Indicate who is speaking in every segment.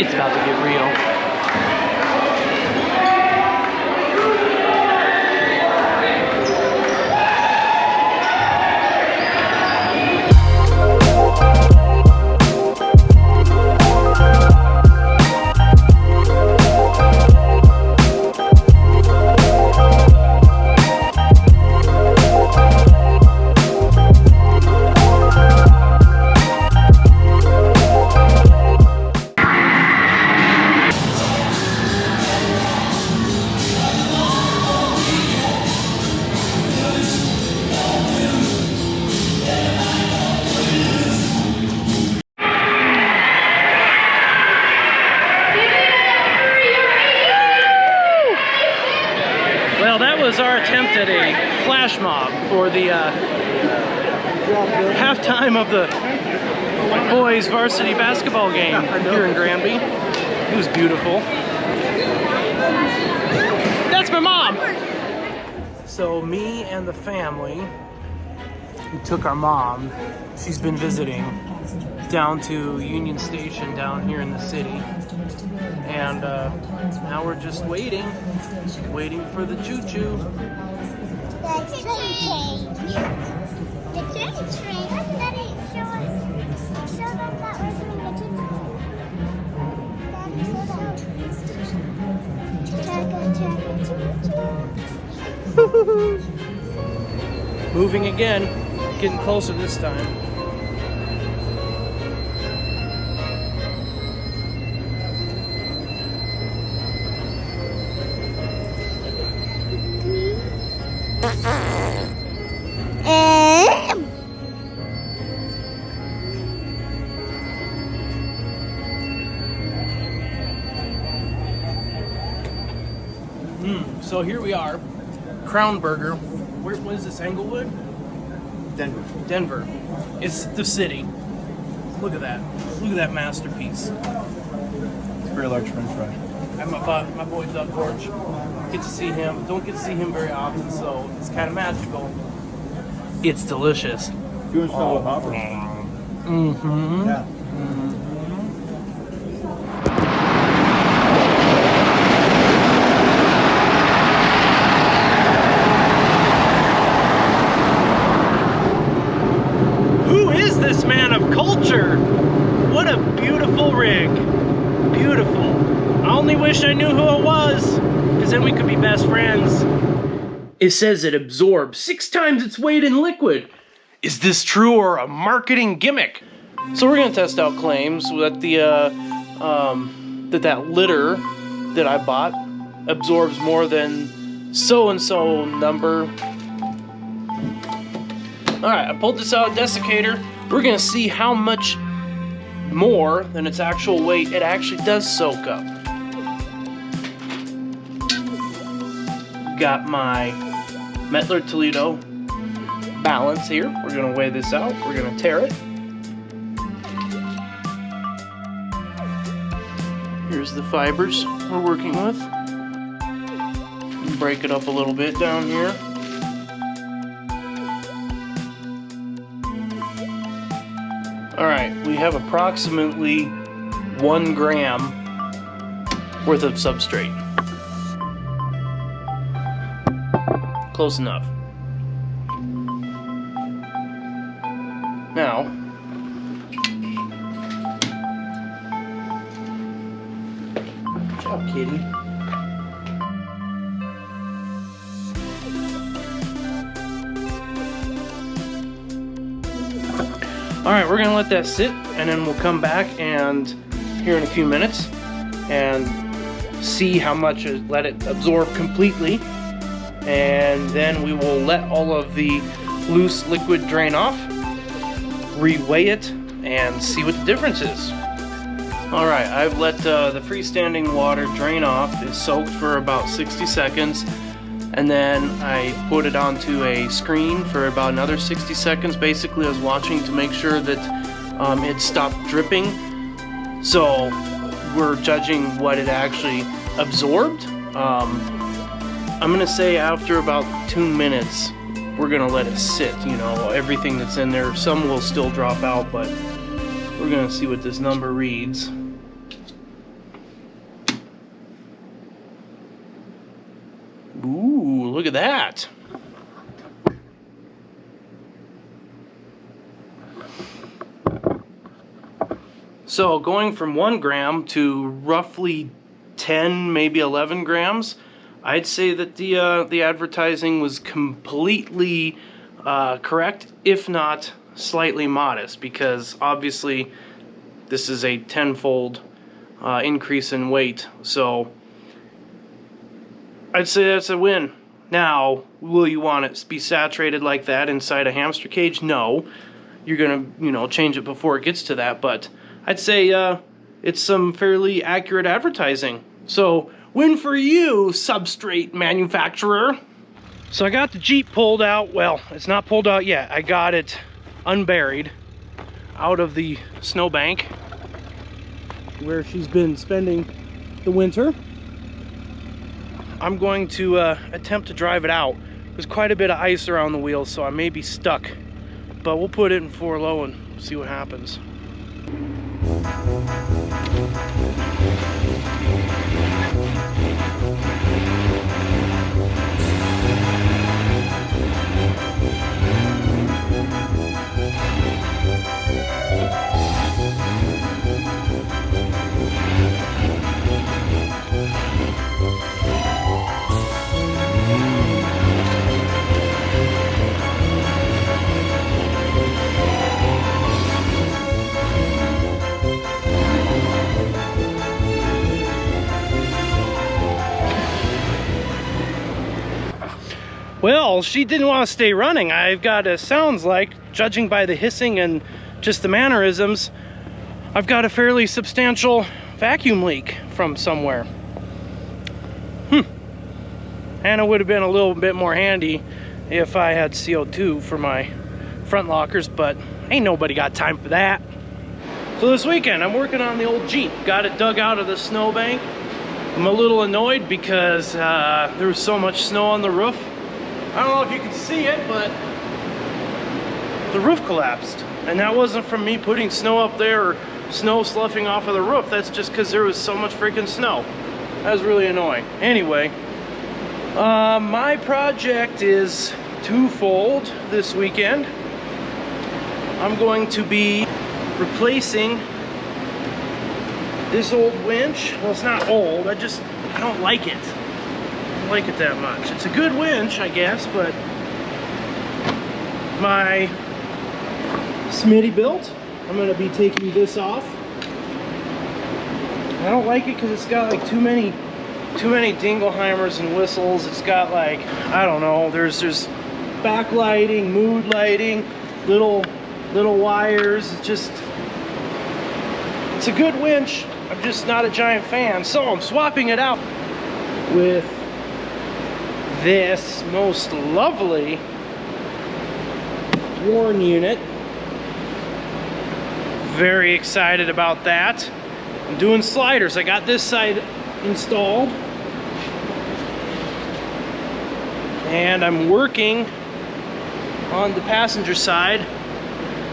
Speaker 1: It's about to get real. Well, that was our attempt at a flash mob for the halftime of the boys varsity basketball game here in Granby. It was beautiful. That's my mom! So me and the family, we took our mom, she's been visiting, down to Union Station down here in the city. And now we're just waiting for the choo-choo.
Speaker 2: The train train. The train train. Daddy, show them that we're doing the choo-choo. Daddy, show them.
Speaker 1: Moving again, getting closer this time. So here we are, Crown Burger. What is this, Englewood?
Speaker 3: Denver.
Speaker 1: Denver. It's the city. Look at that. Look at that masterpiece.
Speaker 3: It's a very large french fry.
Speaker 1: I'm my boy Doug Horch. Get to see him. Don't get to see him very often, so it's kind of magical. It's delicious.
Speaker 3: You and Solo Hoppers.
Speaker 1: Mm-hmm.
Speaker 3: Yeah.
Speaker 1: This man of culture. What a beautiful rig. Beautiful. I only wish I knew who it was, because then we could be best friends. It says it absorbs 6 times its weight in liquid. Is this true or a marketing gimmick? So we're gonna test out claims that that litter that I bought absorbs more than so-and-so number. All right, I pulled this out of desiccator. We're gonna see how much more than its actual weight it actually does soak up. Got my Mettler Toledo balance here. We're gonna weigh this out. We're gonna tare it. Here's the fibers we're working with. Break it up a little bit down here. Alright, we have approximately 1 gram worth of substrate. Close enough. Now, good job, kitty. Alright, we're gonna let that sit, and then we'll come back and here in a few minutes and see how much let it absorb completely, and then we will let all of the loose liquid drain off, reweigh it, and see what the difference is. Alright, I've let the freestanding water drain off. It's soaked for about 60 seconds. And then I put it onto a screen for about another 60 seconds. Basically, I was watching to make sure that it stopped dripping. So we're judging what it actually absorbed. I'm gonna say after about 2 minutes, we're gonna let it sit. You know, everything that's in there. Some will still drop out, but we're gonna see what this number reads. look at that. So going from 1 gram to roughly 10, maybe 11 grams, I'd say that the advertising was completely correct, if not slightly modest, because obviously this is a tenfold increase in weight. So I'd say that's a win. Now, will you want it to be saturated like that inside a hamster cage? No. You're gonna, change it before it gets to that, but I'd say it's some fairly accurate advertising. So, win for you, substrate manufacturer. So I got the Jeep pulled out. Well, it's not pulled out yet. I got it unburied out of the snowbank where she's been spending the winter. I'm going to attempt to drive it out. There's quite a bit of ice around the wheels, so I may be stuck. But we'll put it in 4 low and see what happens. Well, she didn't want to stay running. I've got, sounds like, judging by the hissing and just the mannerisms, I've got a fairly substantial vacuum leak from somewhere. And it would have been a little bit more handy if I had CO2 for my front lockers, but ain't nobody got time for that. So this weekend, I'm working on the old Jeep. Got it dug out of the snowbank. I'm a little annoyed because there was so much snow on the roof. I don't know if you can see it, but the roof collapsed. And that wasn't from me putting snow up there or snow sloughing off of the roof. That's just because there was so much freaking snow. That was really annoying. Anyway, my project is twofold this weekend. I'm going to be replacing this old winch. Well, it's not old, I don't like it. Like it that much. It's a good winch, I guess, but my Smitty built, I'm going to be taking this off. I don't like it because it's got like too many dingleheimers and whistles. It's got like, I don't know, there's backlighting, mood lighting, little wires. It's a good winch. I'm just not a giant fan, so I'm swapping it out with this most lovely Warn unit. Very excited about that. I'm doing sliders. I got this side installed and I'm working on the passenger side.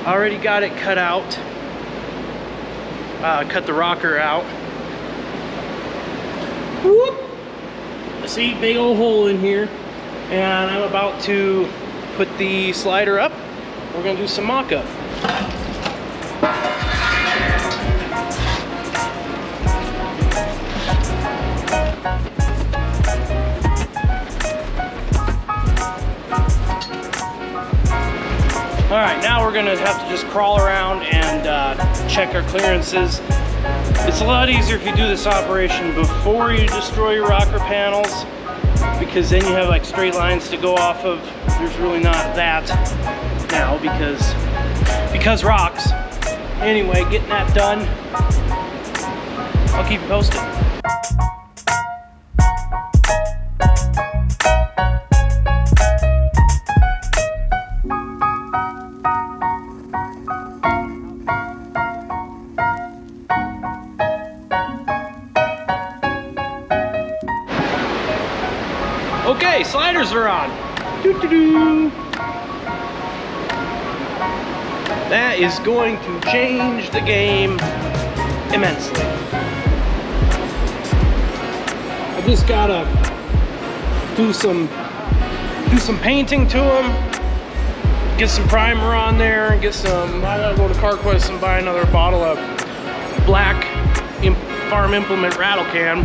Speaker 1: Already got it cut out. Cut the rocker out. Whoop. See, big old hole in here, and I'm about to put the slider up. We're gonna do some mock-up. All right, now we're gonna have to just crawl around and check our clearances. It's a lot easier if you do this operation before you destroy your rocker panels, because then you have like straight lines to go off of. There's really not that now because rocks. Anyway, getting that done. I'll keep you posted. Okay, sliders are on. Doo-doo-doo. That is going to change the game immensely. I just gotta do some do some painting to them, get some primer on there, and get some, I gotta go to CarQuest and buy another bottle of black farm implement rattle can.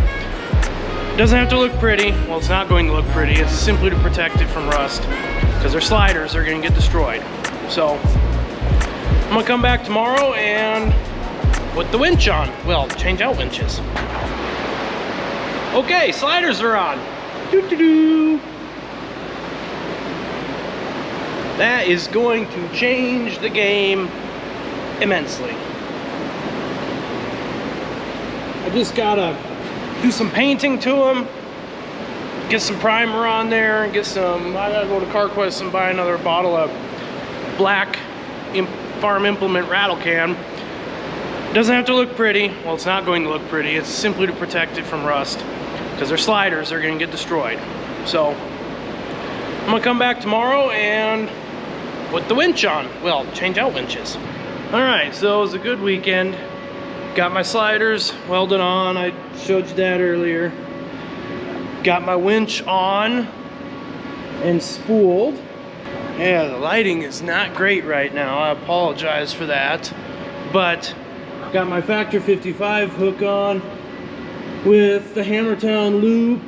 Speaker 1: Doesn't have to look pretty. Well, it's not going to look pretty. It's simply to protect it from rust, because their sliders are going to get destroyed. So I'm going to come back tomorrow and put the winch on. Well, change out winches. Okay, sliders are on. Doo-doo-doo. That is going to change the game immensely. I just gotta do some painting to them, get some primer on there, and get some, I gotta go to CarQuest and buy another bottle of black farm implement rattle can. Doesn't have to look pretty. Well, it's not going to look pretty. It's simply to protect it from rust, because their sliders are going to get destroyed. So I'm gonna come back tomorrow and put the winch on. Well, change out winches. All right, so it was a good weekend. Got my sliders welded on. I showed you that earlier. Got my winch on and spooled. Yeah, the lighting is not great right now. I apologize for that. But got my Factor 55 hook on with the Hammertown loop.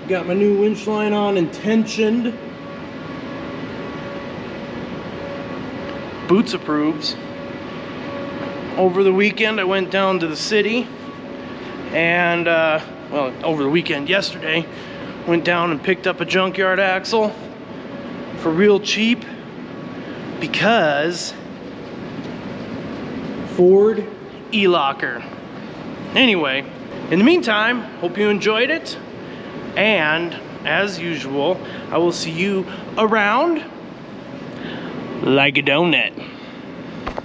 Speaker 1: Got my new winch line on and tensioned. Boots approves. Over the weekend, I went down to the city and, well, over the weekend, yesterday, went down and picked up a junkyard axle for real cheap because Ford E-Locker. Anyway, in the meantime, hope you enjoyed it. And as usual, I will see you around like a donut.